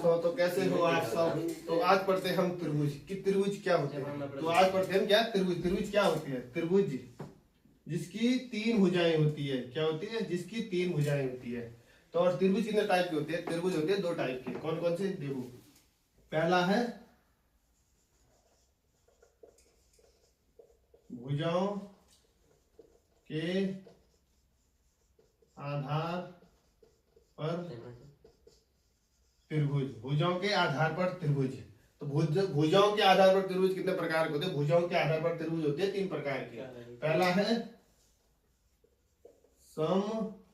दोस्तों, तो कैसे हो आप सब। तो आज पढ़ते हैं हम त्रिभुज कि त्रिभुज क्या होते हैं। तो आज पढ़ते हैं हम क्या त्रिभुज। त्रिभुज क्या होती है? त्रिभुज जिसकी तीन भुजाएं होती है। क्या होती है? जिसकी तीन भुजाएं होती है। तो और त्रिभुज कितने टाइप के होते हैं? त्रिभुज होते हैं दो टाइप के। कौन कौन से? देखो, पहला है भुजाओं के आधार पर त्रिभुज। भुजाओं के आधार पर त्रिभुज। तो भुजाओं के आधार पर त्रिभुज कितने प्रकार के होते हैं? भुजाओं के आधार पर त्रिभुज होते हैं तीन प्रकार के। पहला है समभाव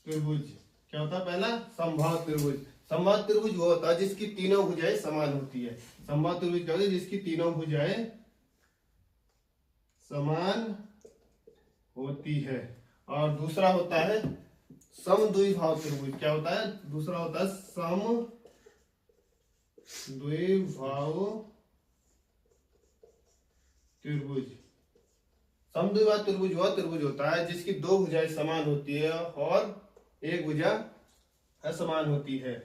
त्रिभुज। क्या होता है? पहला समभाव त्रिभुज। समभाव त्रिभुज वो होता है जिसकी तीनों भुजाएं समान होती है। समभाव त्रिभुज क्या होता है? जिसकी तीनों भुजाएं समान होती है। और दूसरा होता है समद्विभाव त्रिभुज। क्या होता है? दूसरा होता है समद्विभाव त्रिभुज। समद्विभाव त्रिभुज वह त्रिभुज होता है जिसकी दो भुजाएं समान होती है और एक भुजा असमान होती है।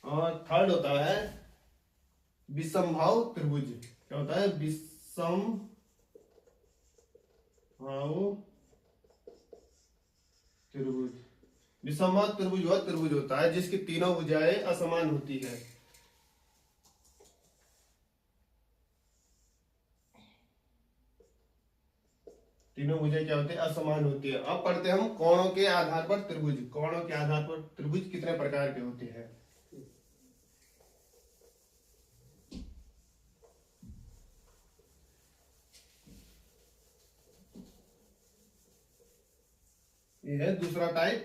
और थर्ड होता है विषमभाव त्रिभुज। क्या होता है? विषमभाव त्रिभुज। विषमभाव त्रिभुज वह त्रिभुज होता है जिसकी तीनों भुजाएं असमान होती है। तीनों भुजाएं क्या होती है? असमान होती है। अब पढ़ते हैं हम कोणों के आधार पर त्रिभुज। कोणों के आधार पर त्रिभुज कितने प्रकार के होते हैं? ये है दूसरा टाइप,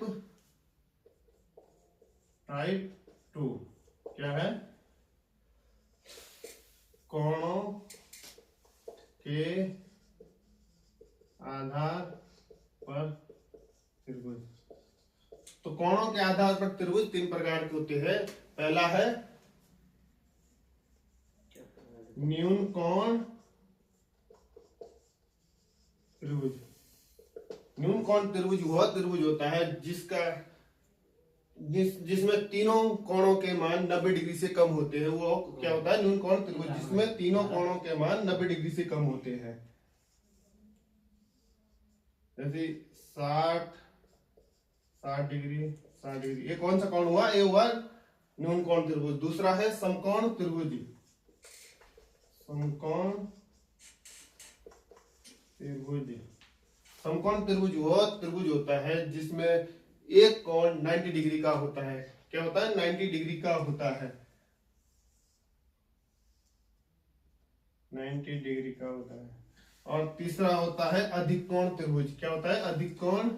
टाइप 2। क्या है? कोणों के आधार पर त्रिभुज। तो कोणों के आधार पर त्रिभुज तीन प्रकार के होते हैं। पहला है न्यून कोण त्रिभुज। न्यून कोण त्रिभुज वह त्रिभुज होता है जिसमें तीनों कोणों के मान 90 डिग्री से कम होते हैं। वो क्या होता है? न्यून कोण त्रिभुज, जिसमें तीनों कोणों के मान 90 डिग्री से कम होते हैं। जैसे 60 डिग्री, 60 डिग्री। ये कौन सा कोण हुआ? ये हुआ न्यून कोण त्रिभुज। दूसरा है समकोण त्रिभुज। समकोण त्रिभुज। समकोण त्रिभुज वह त्रिभुज होता है जिसमें एक कोण 90 डिग्री का होता है। क्या होता है? 90 डिग्री का होता है। 90 डिग्री का होता है। और तीसरा होता है अधिक कोण त्रिभुज। क्या होता है? अधिक कोण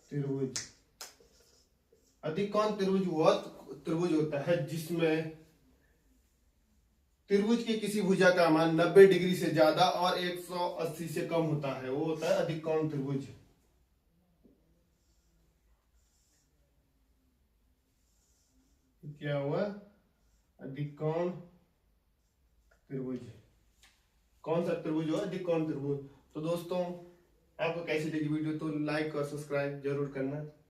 त्रिभुज। अधिक कोण त्रिभुज वह त्रिभुज होता है जिसमें त्रिभुज की किसी भुजा का मान 90 डिग्री से ज्यादा और 180 से कम होता है। वो होता है अधिक कोण त्रिभुज। क्या हुआ? अधिक कोण त्रिभुज। कौन सा त्रिभुज हुआ? अधिक कोण त्रिभुज। तो दोस्तों, आपको कैसी लगी वीडियो? तो लाइक और सब्सक्राइब जरूर करना।